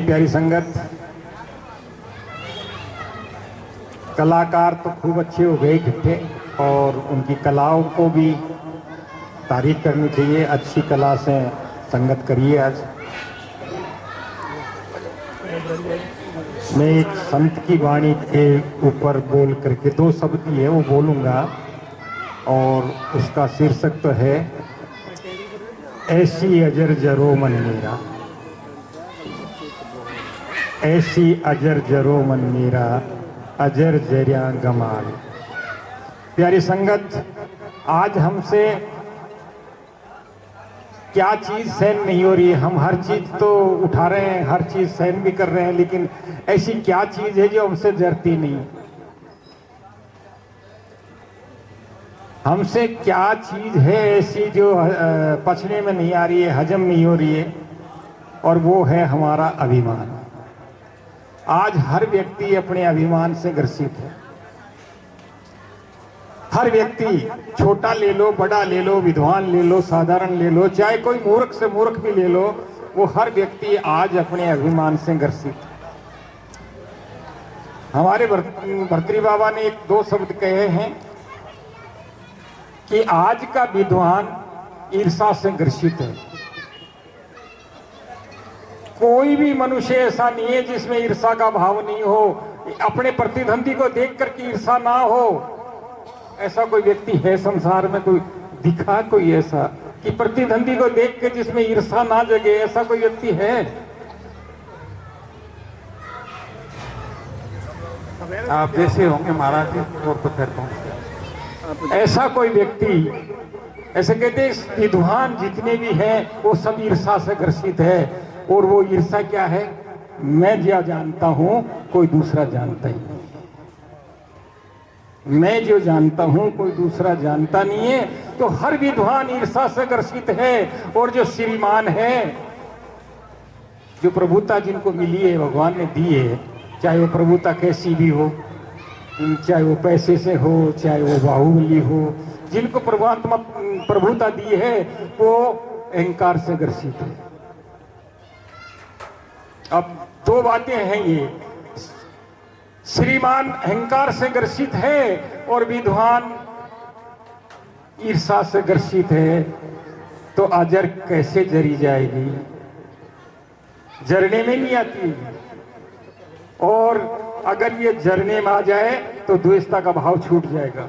प्यारी संगत, कलाकार तो खूब अच्छे हो गए इकट्ठे और उनकी कलाओं को भी तारीफ करनी चाहिए। अच्छी कला से संगत करिए। आज मैं एक संत की वाणी के ऊपर बोल करके दो शब्द ही है वो बोलूँगा और उसका शीर्षक तो है ऐसी अजर जरो मन मेरा, ऐसी अजर जरो मन मेरा, अजर जरिया गमाल। प्यारी संगत, आज हमसे क्या चीज़ सहन नहीं हो रही है। हम हर चीज़ तो उठा रहे हैं, हर चीज़ सहन भी कर रहे हैं, लेकिन ऐसी क्या चीज़ है जो हमसे जरती नहीं। हमसे क्या चीज़ है ऐसी जो पचने में नहीं आ रही है, हजम नहीं हो रही है, और वो है हमारा अभिमान। आज हर व्यक्ति अपने अभिमान से ग्रसित है। हर व्यक्ति, छोटा ले लो, बड़ा ले लो, विद्वान ले लो, साधारण ले लो, चाहे कोई मूर्ख से मूर्ख भी ले लो, वो हर व्यक्ति आज अपने अभिमान से ग्रसित है। हमारे भर्तृ बाबा ने एक दो शब्द कहे हैं कि आज का विद्वान ईर्षा से ग्रसित है। कोई भी मनुष्य ऐसा नहीं है जिसमें ईर्षा का भाव नहीं हो, अपने प्रतिद्वंदी को देख करके ईर्षा ना हो। ऐसा कोई व्यक्ति है संसार में? कोई दिखा कोई ऐसा कि प्रतिद्वंदी को देख के जिसमें ईर्षा ना जगे? ऐसा कोई व्यक्ति है? आप जैसे होंगे महाराज जी और तो फिर पहुंच। ऐसा कोई व्यक्ति, ऐसे कहते हैं विद्वान जितने भी हैं वो सब ईर्षा से ग्रसित है। और वो ईर्षा क्या है? मैं जो जानता हूं कोई दूसरा जानता ही नहीं, मैं जो जानता हूं कोई दूसरा जानता नहीं है। तो हर विद्वान ईर्षा से ग्रसित है। और जो श्रीमान है, जो प्रभुता जिनको मिली है, भगवान ने दी है, चाहे वो प्रभुता कैसी भी हो, चाहे वो पैसे से हो, चाहे वो बाहुबली हो, जिनको परमात्मा प्रभुता दी है वो अहंकार से ग्रसित है। अब दो बातें हैं ये, श्रीमान अहंकार से ग्रसित है और विद्वान ईर्षा से ग्रसित है। तो अजर कैसे जरी जाएगी? जरने में नहीं आती। और अगर ये जरने में आ जाए तो द्वेषता का भाव छूट जाएगा।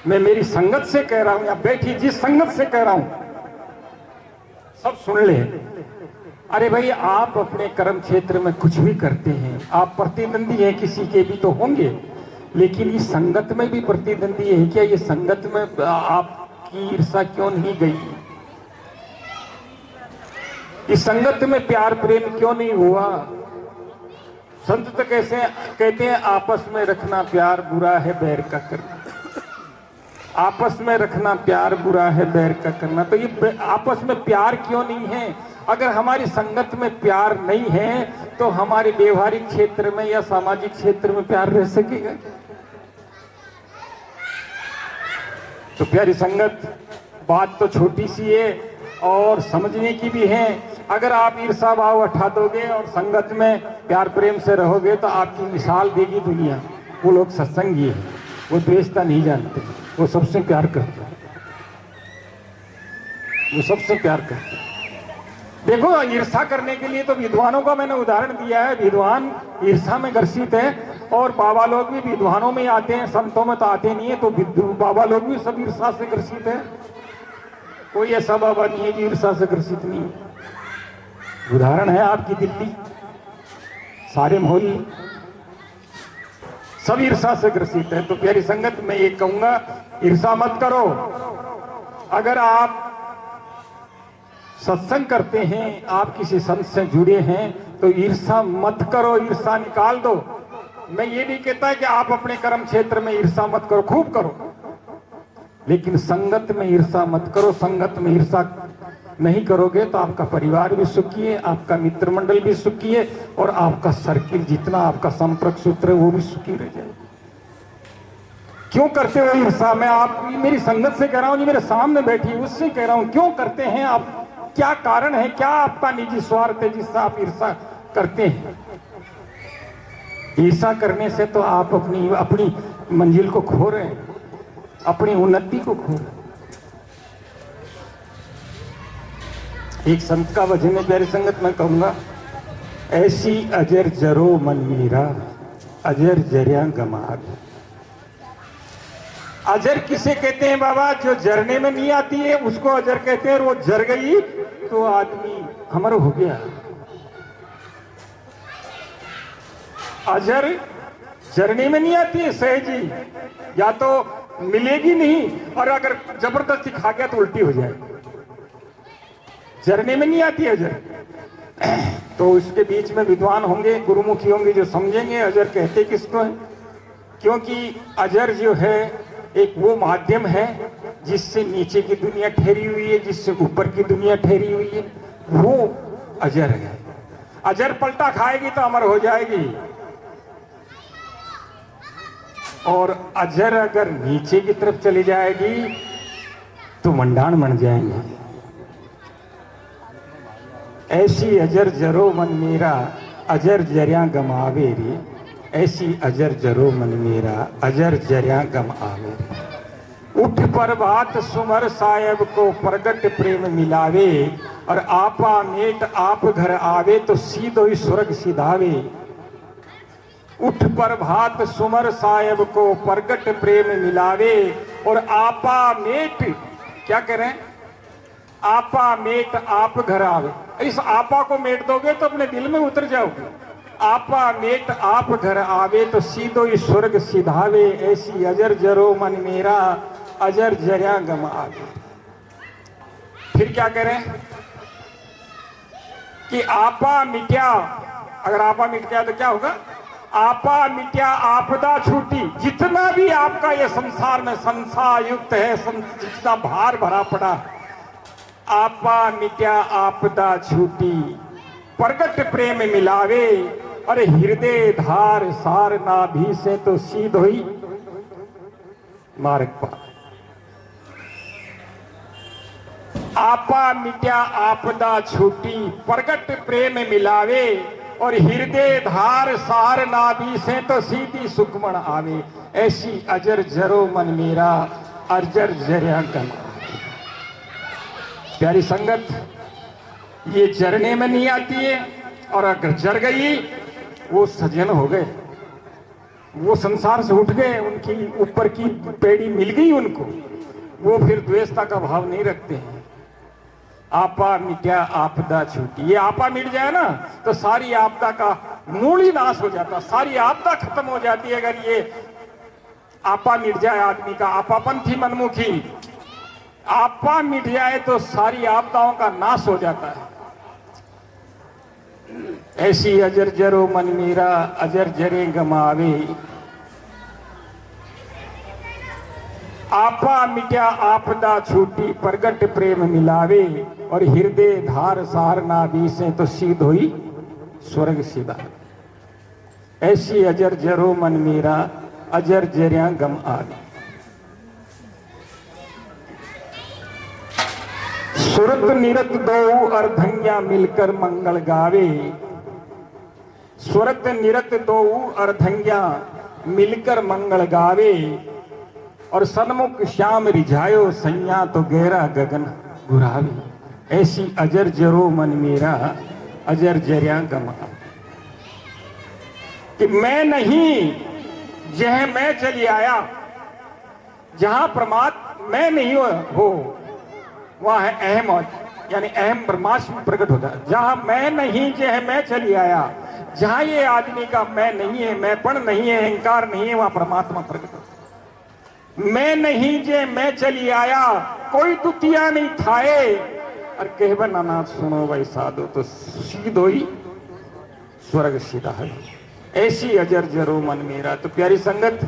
मैं मेरी संगत से कह रहा हूं, या बैठी जिस संगत से कह रहा हूं, सब सुन ले। अरे भाई, आप अपने कर्म क्षेत्र में कुछ भी करते हैं, आप प्रतिद्वंदी हैं, किसी के भी तो होंगे, लेकिन इस संगत में भी प्रतिद्वंदी है क्या? ये संगत में आपकी ईर्षा क्यों नहीं गई? इस संगत में प्यार प्रेम क्यों नहीं हुआ? संत तो कैसे कहते हैं, आपस में रखना प्यार बुरा है बैर का करना। आपस में रखना प्यार बुरा है बैर का करना। तो ये आपस में प्यार क्यों नहीं है? अगर हमारी संगत में प्यार नहीं है तो हमारे व्यवहारिक क्षेत्र में या सामाजिक क्षेत्र में प्यार रह सकेगा? तो प्यारी संगत, बात तो छोटी सी है और समझने की भी है। अगर आप ईर्षा भाव हटा दोगे और संगत में प्यार प्रेम से रहोगे तो आपकी मिसाल देगी दुनिया। वो लोग सत्संगी है, वो द्वेषता नहीं जानते, वो सबसे प्यार करते हैं, वो सबसे प्यार करते हैं। देखो, ईर्षा करने के लिए तो विद्वानों का मैंने उदाहरण दिया है। विद्वान ईर्षा में ग्रसित है और बाबा लोग भी विद्वानों में आते हैं, संतों में तो आते नहीं है। तो बाबा लोग भी सब ईर्षा से ग्रसित है। कोई ऐसा बाबा नहीं है जो ईर्षा से ग्रसित नहीं है। उदाहरण है आपकी दिल्ली, सारे मोहल्ले सब ईर्षा से ग्रसित है। तो प्यारी संगत, मैं ये कहूंगा, ईर्षा मत करो। अगर आप सत्संग करते हैं, आप किसी संत से जुड़े हैं, तो ईर्षा मत करो, ईर्षा निकाल दो। मैं ये नहीं कहता कि आप अपने कर्म क्षेत्र में ईर्षा मत करो, खूब करो, लेकिन संगत में ईर्षा मत करो। संगत में ईर्षा नहीं करोगे तो आपका परिवार भी सुखी है, आपका मित्र मंडल भी सुखी है, और आपका सर्किल जितना आपका संपर्क सूत्र है वो भी सुखी रह जाए। क्यों करते हो ईर्षा? मैं आप मेरी संगत से कह रहा हूं, जो मेरे सामने बैठी उससे कह रहा हूं, क्यों करते हैं आप? क्या कारण है? क्या आपका निजी स्वार्थ है जिससे आप ईर्षा करते हैं। ऐसा करने से तो आप अपनी अपनी मंजिल को खो रहे हैं, अपनी उन्नति को खो रहे हैं। एक संत का वचन है, प्यारी संगत मैं कहूंगा, ऐसी अजर जरो मन मेरा, अजर जरिया गमार। अजर किसे कहते हैं बाबा? जो जरने में नहीं आती है उसको अजर कहते हैं। वो जर गई तो आदमी अमर हो गया। अजर जरने में नहीं आती है सहजी, या तो मिलेगी नहीं, और अगर जबरदस्ती खा गया तो उल्टी हो जाए। जरने में नहीं आती है अजर। तो इसके बीच में विद्वान होंगे, गुरुमुखी होंगे जो समझेंगे अजर कहते किसको है। क्योंकि अजर जो है एक वो माध्यम है जिससे नीचे की दुनिया ठहरी हुई है, जिससे ऊपर की दुनिया ठहरी हुई है, वो अजर है। अजर पलटा खाएगी तो अमर हो जाएगी, और अजर अगर नीचे की तरफ चली जाएगी तो मंडान बन जाएंगे। ऐसी अजर जरो मन मेरा, अजर जरिया गमावे रे। ऐसी अजर जरो मन मेरा, अजर जरिया गम आवे। उठ पर बात सुमर साहेब को प्रगट प्रेम मिलावे, और आपा मेट आप घर आवे तो सीधो ही स्वर्ग सिधावे। उठ पर भात सुमर साहेब को प्रगट प्रेम मिलावे, और आपा मेट क्या कह रहे हैं? आपा मेट आप घर आवे। इस आपा को मेट दोगे तो अपने दिल में उतर जाओगे। आपा मेट आप घर आवे तो सीधो ही स्वर्ग सिधावे। ऐसी अजर जरो मन मेरा, अजर जरिया गम आवे। फिर क्या कह रहे हैं कि आपा मिट्या, अगर आपा मिट गया तो क्या होगा? आपा मिट्या आपदा छूटी। जितना भी आपका ये संसार में संसार युक्त है, जितना भार भरा पड़ा, आपा मिट्या आपदा छूटी, प्रगट प्रेम मिलावे, अरे हृदय धार सार नाभि से तो सीधो ही मार्ग पार। आपा मिट्या आपदा छूटी, प्रगट प्रेम मिलावे, और हृदय धार सार नाभि से तो सीधी सुखमण आवे। ऐसी अजर जरो मन मेरा, अजर जरिया गम। प्यारी संगत, ये जरने में नहीं आती है, और अगर जर गई वो सजन हो गए, वो संसार से उठ गए, उनकी ऊपर की पेड़ी मिल गई उनको, वो फिर द्वेषता का भाव नहीं रखते हैं। आपा मिट्या आपदा छूटी। ये आपा मिट जाए ना तो सारी आपदा का मूल ही नाश हो जाता, सारी आपदा खत्म हो जाती है। अगर ये आपा मिट जाए आदमी का, आपापन थी मनमुखी, आपा मिट जाए तो सारी आपदाओं का नाश हो जाता है। ऐसी अजर जरो मन मेरा, अजर जरे गमावे। आपा मिट्या आपदा छूटी, प्रगट प्रेम मिलावे, और हृदय धार सार नाभि से तो सीधो ही स्वर्ग सीधा। ऐसी अजर जरो मन मेरा, अजर जरिया गम आवे। सुरत निरत दो अर्धंगिया मिलकर मंगल गावे। सुरत निरत दो अर्धंगिया मिलकर मंगल गावे, और सन्मुख श्याम रिझायो सैया तो गहरा गगन घुरावे। ऐसी अजर जरो मन मेरा, अजर जरिया गम आवे। कि मैं नहीं जह मैं चली आया, जहां परमात्मा मैं नहीं हो वहां है अहम, यानी अहम परमात्मा प्रकट होता है। जहां मैं नहीं जह मैं चली आया, जहां ये आदमी का मैं नहीं है, मैंपण नहीं है, अहंकार नहीं है, वहां परमात्मा प्रकट होता है। मैं नहीं जे मैं चली आया, कोई दुतिया नहीं थाए, और कहबन अनाथ सुनो भाई साधो तो सीधो ही स्वर्ग सीधा है। ऐसी अजर जरो मन मेरा। तो प्यारी संगत,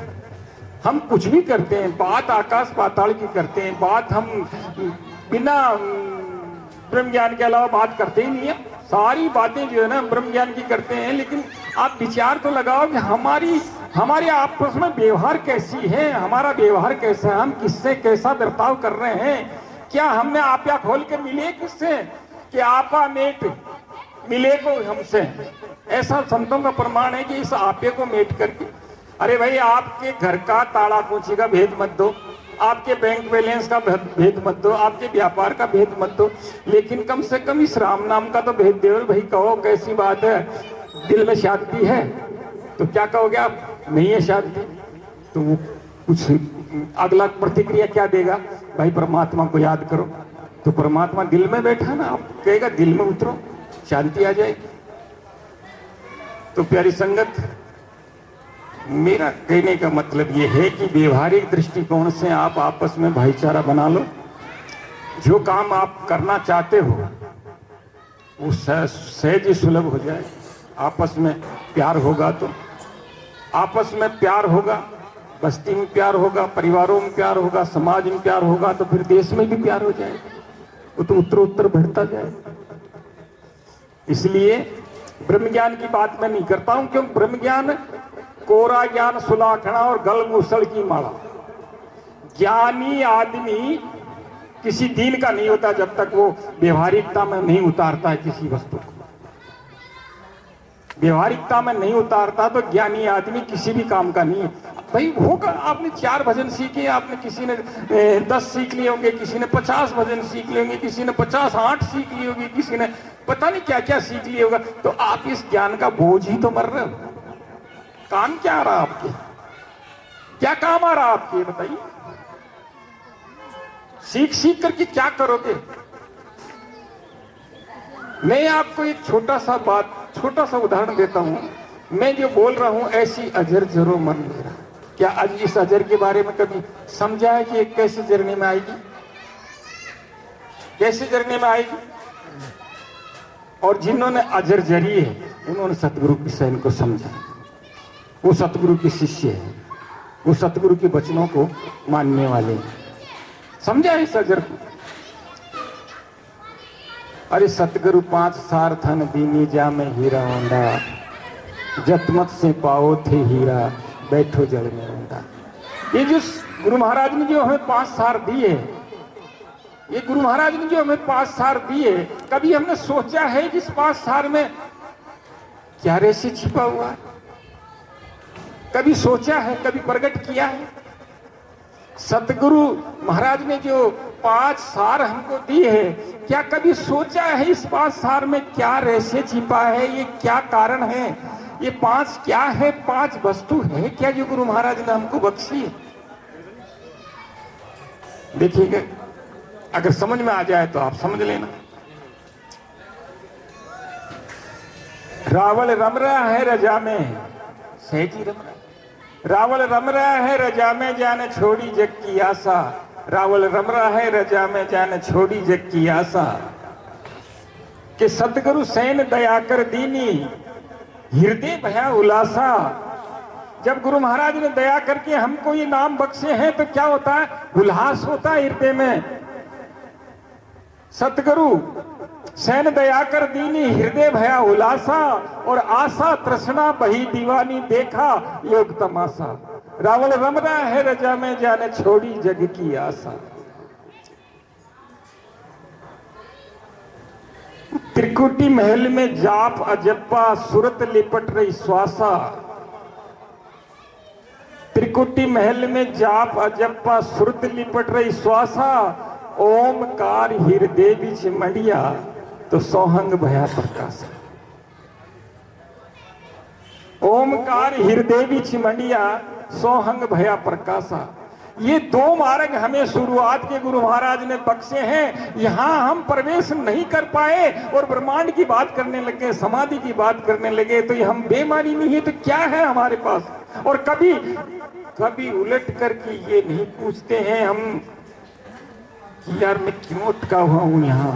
हम कुछ भी करते हैं, बात आकाश पाताल की करते हैं, बात हम बिना ब्रह्म ज्ञान के अलावा बात करते ही नहीं है। सारी बातें जो है ना ब्रह्म ज्ञान की करते हैं, लेकिन आप विचार तो लगाओ कि हमारे आपस में व्यवहार कैसी है, हमारा व्यवहार कैसा है, हम किससे कैसा बर्ताव कर रहे हैं। क्या हमने आप्या खोल के मिले किससे कि आपा मेट मिले को हमसे। ऐसा संतों का प्रमाण है कि इस आपे को मेट करके, अरे भाई आपके घर का ताला कुंची का भेद मत दो, आपके बैंक बैलेंस का भेद मत दो, आपके व्यापार का भेद मत दो, लेकिन कम से कम इस राम नाम का तो भेद दो भाई। कहो कैसी बात है, दिल में शांति है? तो क्या कहोगे आप? नहीं है शांति। तो वो कुछ अगला प्रतिक्रिया क्या देगा? भाई परमात्मा को याद करो। तो परमात्मा दिल में बैठा ना, आप कहेगा दिल में उतरो, शांति आ जाएगी। तो प्यारी संगत, मेरा कहने का मतलब यह है कि व्यवहारिक दृष्टिकोण से आप आपस में भाईचारा बना लो। जो काम आप करना चाहते हो वो सहज सुलभ हो जाए। आपस में प्यार होगा तो आपस में प्यार होगा, बस्ती में प्यार होगा, परिवारों में प्यार होगा, समाज में प्यार होगा, तो फिर देश में भी प्यार हो जाएगा। वो तो उत्तर बढ़ता जाएगा। इसलिए ब्रह्म ज्ञान की बात मैं नहीं करता हूं, क्योंकि ब्रह्म ज्ञान कोरा ज्ञान सुलाखना और गल मूसल की माला। ज्ञानी आदमी किसी दीन का नहीं होता जब तक वो व्यवहारिकता में नहीं उतारता है किसी वस्तु को। व्यवहारिकता में नहीं उतारता तो ज्ञानी आदमी किसी भी काम का नहीं है। भाई होगा, आपने 4 भजन सीखे, आपने किसी ने 10 सीख लिए होंगे, किसी ने 50 भजन सीख लिए होंगे, किसी ने 50-8 सीख लिए होगी, किसी ने पता नहीं क्या क्या सीख लिया होगा। तो आप इस ज्ञान का बोझ ही तो मर रहे हो। काम क्या आ रहा आपके? क्या काम आ रहा आपके, बताइए? सीख सीख करके क्या करोगे? मैं आपको एक छोटा सा उदाहरण देता हूं। मैं जो बोल रहा हूं ऐसी अजर जरो मन मेरा। क्या आज इस अजर के बारे में कभी समझा है कि ये कैसे जरने में आएगी, कैसे जरने में आएगी? और जिन्होंने अजर जरी है उन्होंने सतगुरु की शैन को समझा। वो सतगुरु के शिष्य है, वो सतगुरु के वचनों को मानने वाले हैं। समझा इस अजर को? अरे सतगुरु 5 सार थन दीनी जा में हीरा होंडा, जतमत से पाओ थे हीरा बैठो जल में होंडा। ये जो गुरु महाराज ने जो हमें 5 सार दिए, ये गुरु महाराज ने जो हमें 5 सार दिए, कभी हमने सोचा है कि इस 5 सार में क्या रहस्य छिपा हुआ है? कभी सोचा है, कभी प्रकट किया है? सतगुरु महाराज ने जो 5 सार हमको दिए है, क्या कभी सोचा है इस 5 सार में क्या रहस्य छिपा है? ये क्या कारण है? ये 5 क्या है? 5 वस्तु है क्या जो गुरु महाराज ने हमको बख्शी है? देखिएगा, अगर समझ में आ जाए तो आप समझ लेना। रावल रम रहा है रजा में, सहजी रम रहा। रावल रम रहा है रजा में जाने छोड़ी जग की आशा। रावल रम रहा है रजा में जाने छोड़ी जग की आशा। कि सतगुरु सैन दया कर दीनी हृदय भया उलासा। जब गुरु महाराज ने दया करके हमको ये नाम बख्शे हैं तो क्या होता है? उल्लास होता है हृदय में। सतगुरु सैन दया कर दीनी हृदय भया उलासा, और आशा तृष्णा बही दीवानी देखा योग तमाशा। रावल रम रहा है रजा में जाने छोड़ी जग की आशा। त्रिकुटी महल में जाप अजप्पा सुरत लिपट रही श्वासा। त्रिकुटी महल में जाप अजप्पा सुरत लिपट रही श्वासा। ओमकार हृदय बिच मंडिया तो सोहंग भया प्रकाश। ओमकार हृदय बिच मंडिया सोहंग भया प्रकाशा। ये 2 मार्ग हमें शुरुआत के गुरु महाराज ने बख्शे हैं। यहां हम प्रवेश नहीं कर पाए और ब्रह्मांड की बात करने लगे, समाधि की बात करने लगे, तो ये हम बेमानी नहीं है तो क्या है हमारे पास? और कभी उलट करके ये नहीं पूछते हैं हम कि यार मैं क्यों अटका हुआ हूं यहाँ,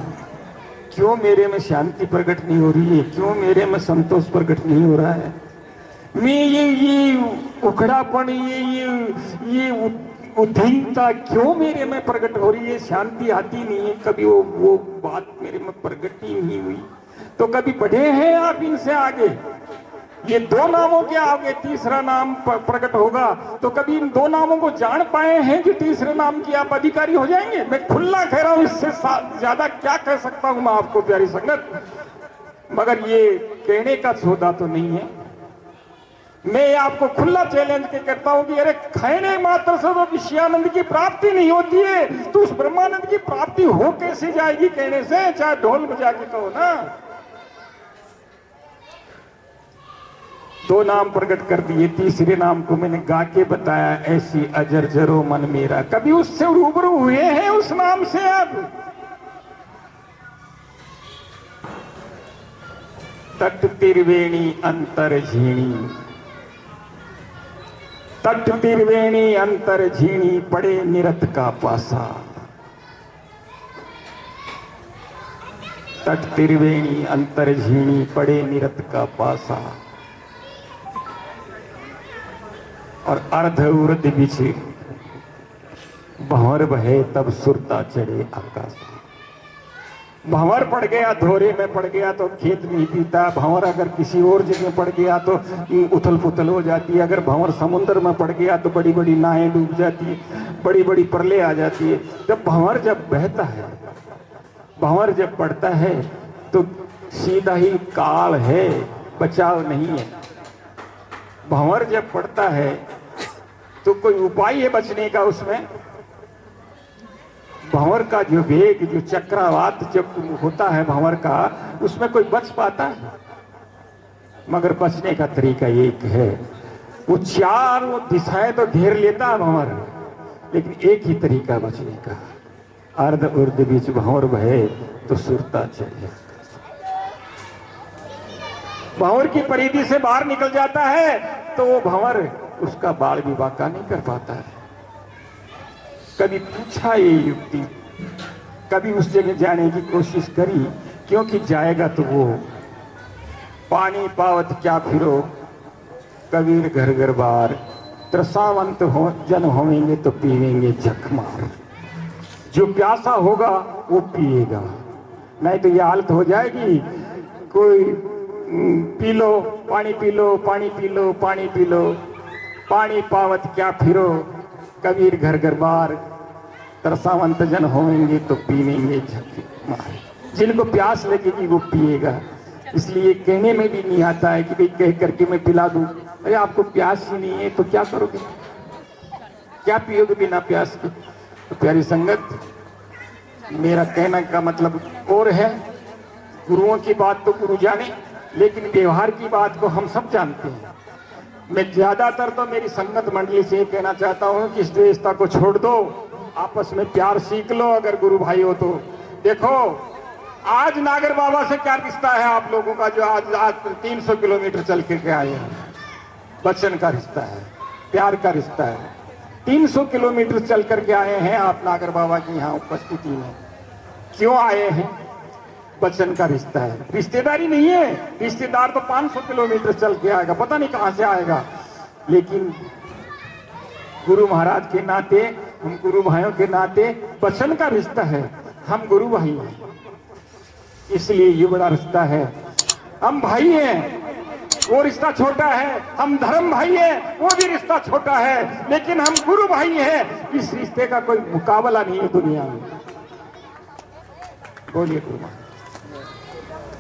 क्यों मेरे में शांति प्रकट नहीं हो रही है, क्यों मेरे में संतोष प्रकट नहीं हो रहा है, मैं ये उखड़ापन, ये उद्दीनता क्यों मेरे में प्रकट हो रही है, शांति आती नहीं है। कभी वो बात मेरे में प्रकट ही नहीं हुई। तो कभी बढ़े हैं आप इनसे आगे? ये 2 नामों के आगे तीसरा नाम प्रकट होगा, तो कभी इन 2 नामों को जान पाए हैं कि तीसरे नाम की आप अधिकारी हो जाएंगे? मैं खुला कह रहा हूं, इससे ज्यादा क्या कह सकता हूं मैं आपको प्यारी संगत। मगर ये कहने का सौदा तो नहीं है। मैं आपको खुला चैलेंज के करता हूं कि अरे कहने मात्र से तो विषयानंद की प्राप्ति नहीं होती है, तो उस ब्रह्मानंद की प्राप्ति हो कैसे जाएगी कहने से? चाहे ढोल बजा के कहो ना। दो नाम प्रकट कर दिए, तीसरे नाम को मैंने गा के बताया, ऐसी अजर जरो मन मेरा। कभी उससे रूबरू हुए हैं उस नाम से आप? तट तिरवेणी अंतर झीणी, तट तिरवेणी अंतर झीणी, पड़े निरत का पासा। तट तिरवेणी अंतर झीणी, पड़े निरत का पासा। और अर्ध उर्ध बिछे भंवर बहे, तब सुरता चढ़े आकाश। भंवर पड़ गया, धोरे में पड़ गया तो खेत नहीं पीता। भंवर अगर किसी और जगह पड़ गया तो उथल पुथल हो जाती है। अगर भंवर समुद्र में पड़ गया तो बड़ी बड़ी नावें डूब जाती है, बड़ी बड़ी परले आ जाती है। जब भंवर जब बहता है, भंवर जब पड़ता है तो सीधा ही काल है, बचाव नहीं है। भंवर जब पड़ता है तो कोई उपाय है बचने का उसमें? भंवर का जो वेग, जो चक्रवात जब होता है भंवर का, उसमें कोई बच पाता है? मगर बचने का तरीका एक है, वो चारों दिशाएं तो घेर लेता है भंवर, लेकिन एक ही तरीका बचने का, अर्ध उर्ध बीच भंवर बहे तो सुरता चढ़े। भंवर की परिधि से बाहर निकल जाता है तो वो भंवर उसका बाल भी बांका नहीं कर पाता है। कभी पूछा ये युक्ति, कभी उस जगह जाने की कोशिश करी, क्योंकि जाएगा तो वो पानी पावत क्या फिरो, कबीर घर घर बार, त्रसावंत हो जन होंगे तो पीवेंगे झकमार। जो प्यासा होगा वो पिएगा, नहीं तो ये हालत हो जाएगी, कोई पी लो पानी पी लो, पानी पी लो, पानी पी लो, पानी पावत क्या फिरो, कबीर घर घर बार, तरसावंत जन होंगे तो पीवेंगे झकमार। जिनको प्यास लगेगी वो पिएगा। इसलिए कहने में भी नहीं आता है कि भाई कह करके मैं पिला दूं। अरे आपको प्यास ही नहीं है तो क्या करोगे, क्या पियोगे बिना प्यास के? तो प्यारी संगत, मेरा कहने का मतलब और है, गुरुओं की बात तो गुरु जाने, लेकिन व्यवहार की बात को हम सब जानते हैं। मैं ज्यादातर तो मेरी संगत मंडली से कहना चाहता हूं कि इस द्वेषता को छोड़ दो, आपस में प्यार सीख लो अगर गुरु भाई हो तो। देखो आज नागर बाबा से क्या रिश्ता है आप लोगों का, जो आज 300 किलोमीटर चल के आए हैं। वचन का रिश्ता है, प्यार का रिश्ता है। 300 किलोमीटर चल करके आए हैं आप नागर बाबा की यहाँ उपस्थिति में। क्यों आए हैं? वचन का रिश्ता है, रिश्तेदारी नहीं है। रिश्तेदार तो 500 किलोमीटर चल के आएगा, पता नहीं कहां से आएगा, लेकिन गुरु महाराज के नाते, हम गुरु भाइयों के नाते वचन का रिश्ता है, हम गुरु भाई हैं, इसलिए ये बड़ा रिश्ता है। हम भाई हैं, वो रिश्ता छोटा है। हम धर्म भाई हैं, वो भी रिश्ता छोटा है, लेकिन हम गुरु भाई हैं। इस रिश्ते का कोई मुकाबला नहीं है दुनिया में। बोलिए गुरु महाराज।